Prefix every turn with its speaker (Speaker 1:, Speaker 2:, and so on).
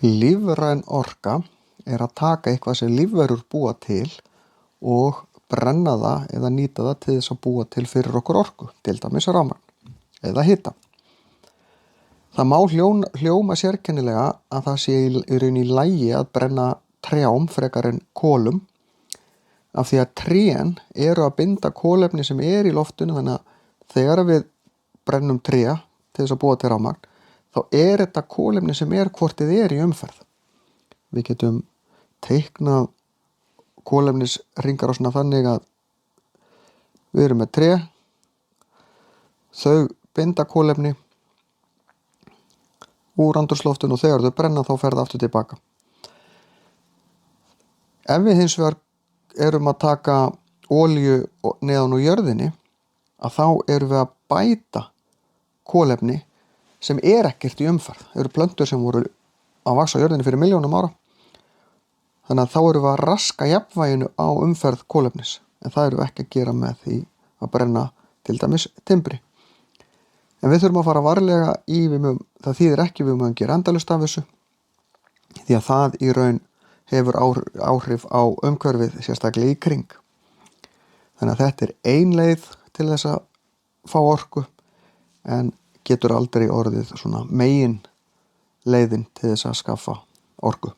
Speaker 1: Lífræn orka að taka eitthvað sem lífverur búa til og brenna það eða nýta það til þess að búa til fyrir okkur orku, til dæmis rafmagn eða hita. Það má hljóma sérkennilega að það sé í raun í lagi að brenna trjám frekar en kolum, af því að trén eru að binda kolefni sem í loftinu, þannig að þegar við brennum tré til þess að búa til rafmagn, þá þetta kolefni sem hvort þið í umferð. Við getum teiknað kolefnisringar og svona þannig að við erum með tré, þau binda kolefni úr andrúmsloftinu og þegar þau brenna þá fer það aftur tilbaka. Ef við hins vegar erum að taka olíu neðan úr jörðinni, að þá erum við að bæta kolefni sem ekkert í umferð. Það eru plöntur sem voru að vaxa á jörðinni fyrir milljónum ára. Þannig að þá erum við að raska jafnvæginu á umferð kolefnis, en það erum við ekki að gera með því að brenna til dæmis timbri. En við þurfum að fara varlega það þýðir ekki við mögum gera endalaust af þessu, því að það í raun hefur áhrif á umhverfið, sérstaklega í kring. Þannig að þetta ein leið til þess að fá orku, en getur aldrei orðið svona megin leiðin til þess að skaffa orku.